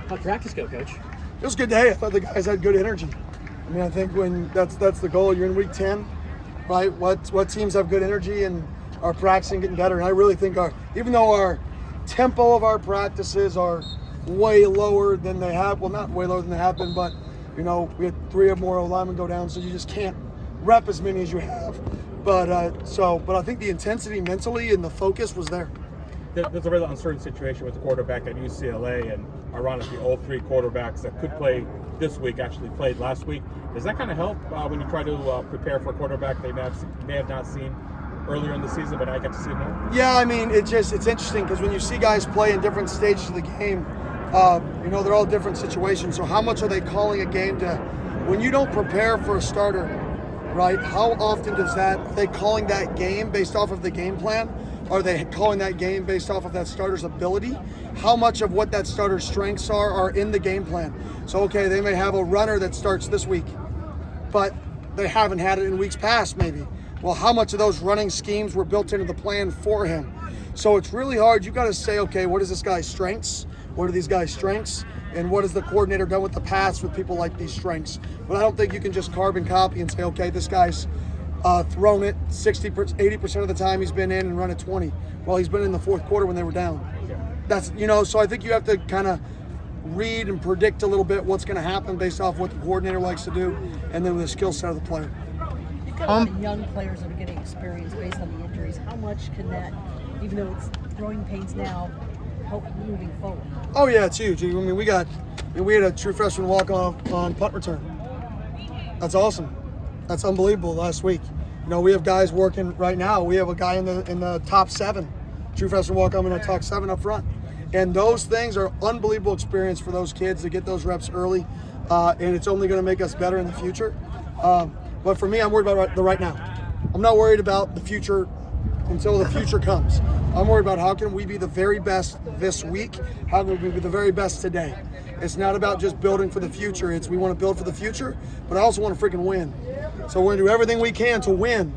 How'd practice go, Coach? It was a good day. I thought the guys had good energy. I mean, I think when that's the goal. You're in week 10, right? What teams have good energy and are practicing, getting better. And I really think even though our tempo of our practices are way lower than they have, well, not way lower than they have been, but we had 3 or more linemen go down, so you just can't rep as many as you have. But I think the intensity mentally and the focus was there. There's a really uncertain situation with the quarterback at UCLA, and ironically, all 3 quarterbacks that could play this week actually played last week. Does that kind of help when you try to prepare for a quarterback they may have not seen earlier in the season, but I get to see now? Yeah, I mean, it's interesting because when you see guys play in different stages of the game, they're all different situations. So how much are they calling a game to, when you don't prepare for a starter, right? How often are they calling that game based off of the game plan? Are they calling that game based off of that starter's ability? How much of what that starter's strengths are in the game plan? So, okay, they may have a runner that starts this week, but they haven't had it in weeks past maybe. Well, how much of those running schemes were built into the plan for him? So it's really hard. You got to say, okay, what is this guy's strengths? What are these guys' strengths? And what has the coordinator done with the past with people like these strengths? But I don't think you can just carbon copy and say, okay, this guy's thrown it 80% of the time he's been in and run it 20. Well, he's been in the fourth quarter when they were down. That's, so I think you have to kind of read and predict a little bit what's going to happen based off what the coordinator likes to do and then the skill set of the player. You've got a lot of young players that are getting experience based on the injuries. How much can that, even though it's growing pains now, help moving forward? Oh yeah, it's huge. I mean, we had a true freshman walk on punt return. That's awesome. That's unbelievable last week. We have guys working right now. We have a guy in the top 7, true freshman walk on in the top 7 up front. And those things are unbelievable experience for those kids to get those reps early. And it's only going to make us better in the future. But for me, I'm worried about the right now. I'm not worried about the future until the future comes. I'm worried about how can we be the very best this week? How can we be the very best today? It's not about just building for the future. It's we want to build for the future, but I also want to freaking win. So we're going to do everything we can to win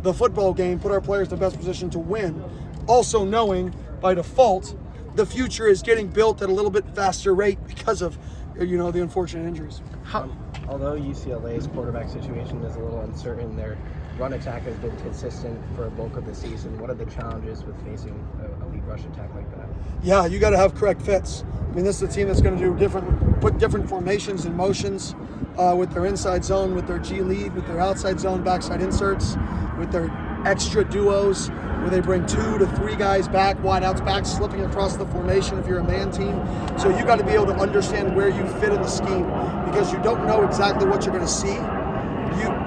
the football game, put our players in the best position to win. Also knowing by default, the future is getting built at a little bit faster rate because of, the unfortunate injuries. Although UCLA's quarterback situation is a little uncertain, their run attack has been consistent for a bulk of the season. What are the challenges with facing a elite rush attack like that? Yeah, you got to have correct fits. I mean, this is a team that's going to do put different formations and motions with their inside zone, with their G lead, with their outside zone, backside inserts, with their extra duos, where they bring 2 to 3 guys back, wideouts back, slipping across the formation if you're a man team. So you got to be able to understand where you fit in the scheme because you don't know exactly what you're going to see.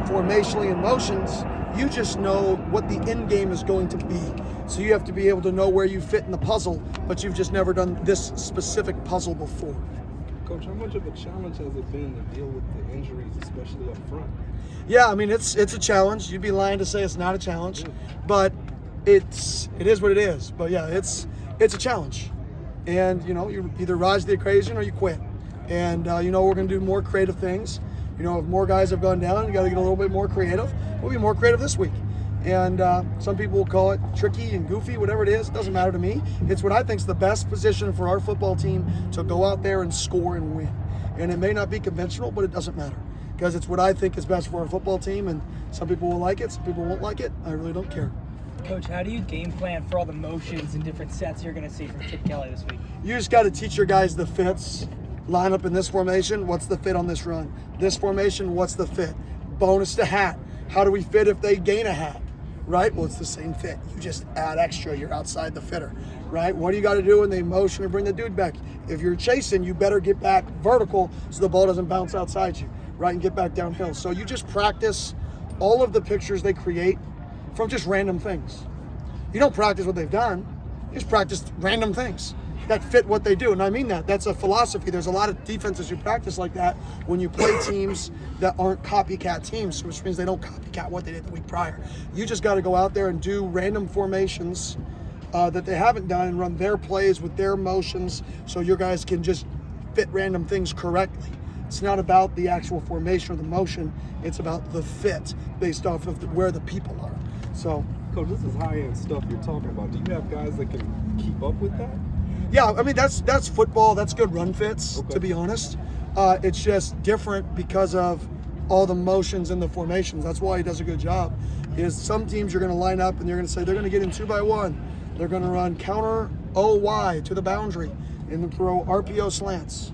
Formationally in motions, you just know what the end game is going to be. So you have to be able to know where you fit in the puzzle, but you've just never done this specific puzzle before. Coach, how much of a challenge has it been to deal with the injuries, especially up front? Yeah, I mean, it's a challenge. You'd be lying to say it's not a challenge, but it is what it is. But yeah, it's a challenge. And, you either rise to the occasion or you quit. And, we're going to do more creative things. If more guys have gone down, you got to get a little bit more creative. We'll be more creative this week. And some people will call it tricky and goofy, whatever it is. It doesn't matter to me. It's what I think is the best position for our football team to go out there and score and win. And it may not be conventional, but it doesn't matter because it's what I think is best for our football team. And some people will like it, some people won't like it. I really don't care. Coach, how do you game plan for all the motions and different sets you're going to see from Chip Kelly this week? You just got to teach your guys the fits. Line up in this formation, what's the fit on this run? This formation, what's the fit? Bonus to hat. How do we fit if they gain a hat? Right? Well, it's the same fit. You just add extra. You're outside the fitter. Right? What do you got to do when they motion or bring the dude back? If you're chasing, you better get back vertical so the ball doesn't bounce outside you. Right? And get back downhill. So you just practice all of the pictures they create from just random things. You don't practice what they've done. You just practice random things that fit what they do. And I mean that. That's a philosophy. There's a lot of defenses you practice like that when you play teams that aren't copycat teams, which means they don't copycat what they did the week prior. You just got to go out there and do random formations that they haven't done and run their plays with their motions so your guys can just fit random things correctly. It's not about the actual formation or the motion. It's about the fit based off of where the people are. So, Coach, this is high-end stuff you're talking about. Do you have guys that can keep up with that? Yeah, I mean that's football. That's good run fits, to be honest. It's just different because of all the motions and the formations. That's why he does a good job. Is some teams you're going to line up and you're going to say they're going to get in 2-by-1. They're going to run counter OY to the boundary and throw RPO slants.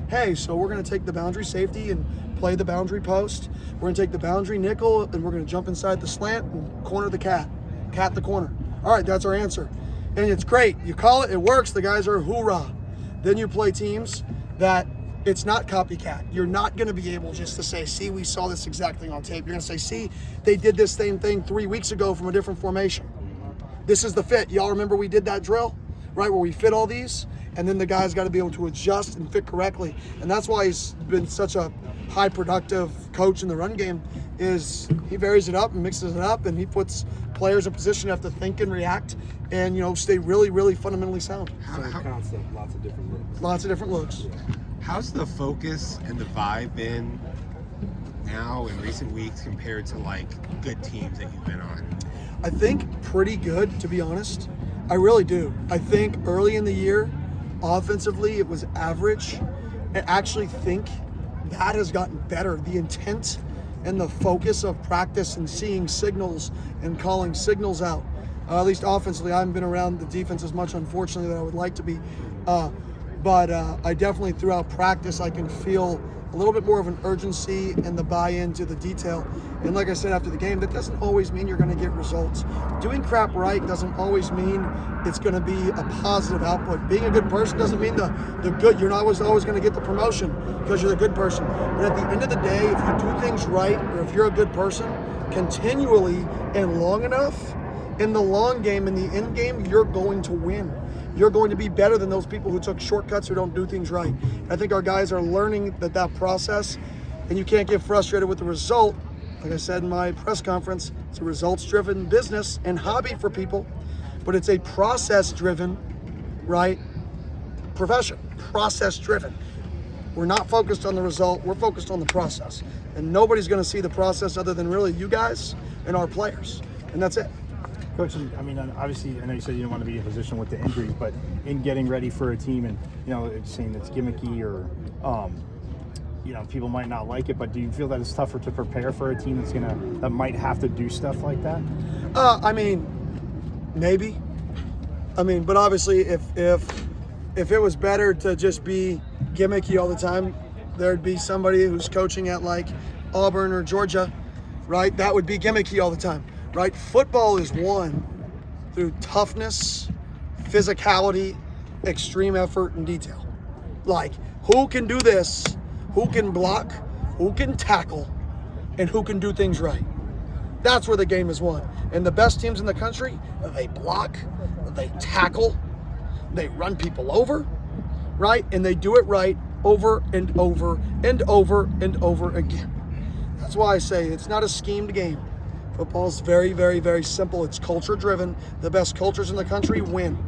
Hey, so we're going to take the boundary safety and play the boundary post. We're going to take the boundary nickel and we're going to jump inside the slant and corner the cat the corner. All right, that's our answer. And it's great. You call it, it works. The guys are hoorah. Then you play teams that it's not copycat. You're not going to be able just to say, see, we saw this exactly on tape. You're going to say, see, they did this same thing 3 weeks ago from a different formation. This is the fit. Y'all remember we did that drill, right, where we fit all these? And then the guy's got to be able to adjust and fit correctly. And that's why he's been such a high productive coach in the run game, is he varies it up and mixes it up, and he puts players in position to have to think and react and, stay really, really fundamentally sound. Same concept, lots of different looks. Lots of different looks. How's the focus and the vibe been now in recent weeks compared to good teams that you've been on? I think pretty good, to be honest. I really do. I think early in the year, offensively, it was average. I actually think that has gotten better. The intent and the focus of practice and seeing signals and calling signals out. At least offensively, I haven't been around the defense as much, unfortunately, that I would like to be. But I definitely, throughout practice, I can feel a little bit more of an urgency and the buy-in to the detail. And like I said after the game, that doesn't always mean you're going to get results. Doing crap right doesn't always mean it's going to be a positive output. Being a good person doesn't mean the good. You're not always going to get the promotion because you're the good person. But at the end of the day, if you do things right, or if you're a good person, continually and long enough, in the long game, in the end game, you're going to win. You're going to be better than those people who took shortcuts or don't do things right. I think our guys are learning that process, and you can't get frustrated with the result. Like I said in my press conference, it's a results-driven business and hobby for people, but it's a process-driven, right, profession. Process-driven. We're not focused on the result. We're focused on the process. And nobody's going to see the process other than really you guys and our players. And that's it. Coach, I mean, obviously, I know you said you didn't want to be in a position with the injuries, but in getting ready for a team and, saying it's gimmicky or, people might not like it, but do you feel that it's tougher to prepare for a team that might have to do stuff like that? I mean, maybe. I mean, but obviously, if it was better to just be gimmicky all the time, there'd be somebody who's coaching at Auburn or Georgia, right? That would be gimmicky all the time. Right? Football is won through toughness, physicality, extreme effort, and detail. Who can do this, who can block, who can tackle, and who can do things right. That's where the game is won. And the best teams in the country, they block, they tackle, they run people over, right? And they do it right over and over and over and over again. That's why I say it's not a schemed game. Football is very, very, very simple. It's culture-driven. The best cultures in the country win.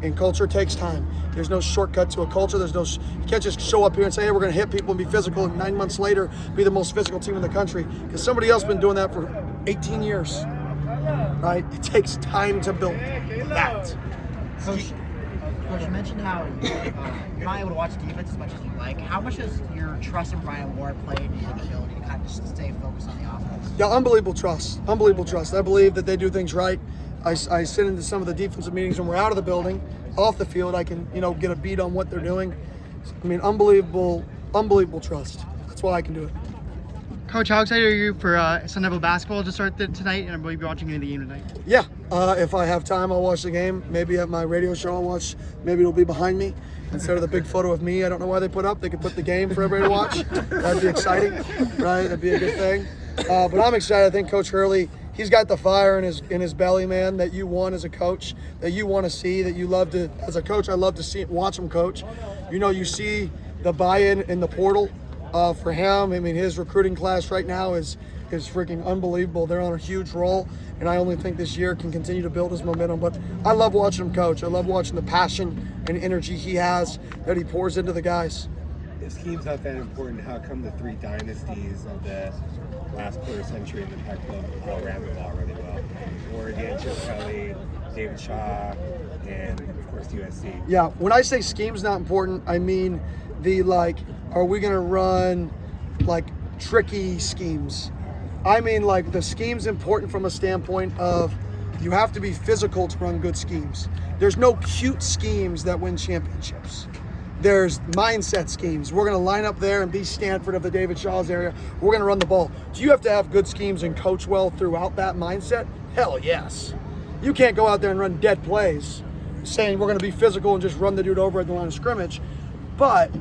And culture takes time. There's no shortcut to a culture. You can't just show up here and say, hey, we're going to hit people and be physical, and 9 months later be the most physical team in the country. Because somebody else has been doing that for 18 years. Right? It takes time to build that. Coach, you mentioned how you're not able to watch defense as much as you like. How much has your trust in Brian Ward played in your ability to kind of just stay focused on the offense? Yeah, unbelievable trust. Unbelievable trust. I believe that they do things right. I sit into some of the defensive meetings when we're out of the building, off the field. I can, get a beat on what they're doing. I mean, unbelievable trust. That's why I can do it. Coach, how excited are you for Sun Devil basketball to start tonight? And will you be watching any of the game tonight? Yeah, if I have time, I'll watch the game. Maybe at my radio show I'll watch. Maybe it'll be behind me instead of the big photo of me. I don't know why they put up. They could put the game for everybody to watch. That'd be exciting, right? That'd be a good thing. But I'm excited. I think Coach Hurley, he's got the fire in his belly, man, that you want as a coach, that you want to see, that you love to. As a coach, I love to watch him coach. You see the buy-in in the portal. For him, I mean, his recruiting class right now is freaking unbelievable. They're on a huge roll, and I only think this year can continue to build his momentum. But I love watching him coach. I love watching the passion and energy he has that he pours into the guys. If scheme's not that important, how come the three dynasties of the last quarter century in the Pac-12 all ran the ball really well? Oregon, Chip Kelly, David Shaw, and of course USC. Yeah, when I say scheme's not important, I mean the like, are we gonna run like tricky schemes? I mean like the scheme's important from a standpoint of you have to be physical to run good schemes. There's no cute schemes that win championships. There's mindset schemes. We're gonna line up there and be Stanford of the David Shaw's area. We're gonna run the ball. Do you have to have good schemes and coach well throughout that mindset? Hell yes. You can't go out there and run dead plays saying we're gonna be physical and just run the dude over at the line of scrimmage. But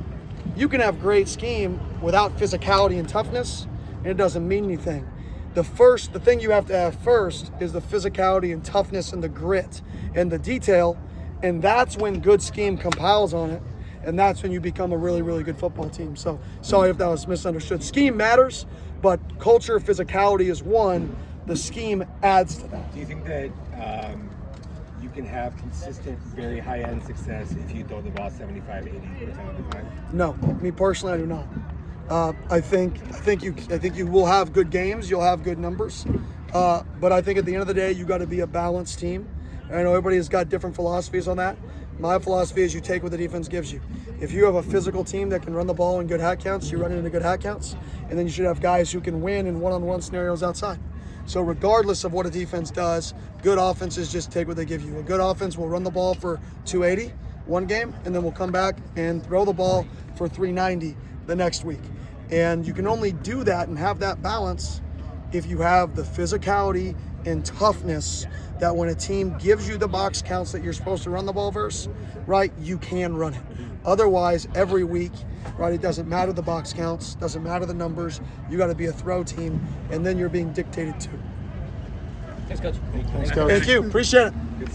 you can have great scheme without physicality and toughness, and it doesn't mean anything. The thing you have to have first is the physicality and toughness and the grit and the detail, and that's when good scheme compiles on it, and that's when you become a really, really good football team. So sorry if that was misunderstood. Scheme matters, but culture, physicality is one. The scheme adds to that. Do you think that you can have consistent, very high-end success if you throw the ball 75, 80% of the time? No, me personally, I do not. I think you will have good games. You'll have good numbers, but I think at the end of the day, you got to be a balanced team. I know everybody has got different philosophies on that. My philosophy is you take what the defense gives you. If you have a physical team that can run the ball in good hat counts, you run it into good hat counts, and then you should have guys who can win in one-on-one scenarios outside. So regardless of what a defense does, good offenses just take what they give you. A good offense will run the ball for 280 one game, and then we'll come back and throw the ball for 390 the next week. And you can only do that and have that balance if you have the physicality and toughness that when a team gives you the box counts that you're supposed to run the ball versus, right, you can run it. Otherwise, every week, right, it doesn't matter the box counts, doesn't matter the numbers, you got to be a throw team, and then you're being dictated to. Thanks, Coach. Thanks, Coach. Thank you. Appreciate it.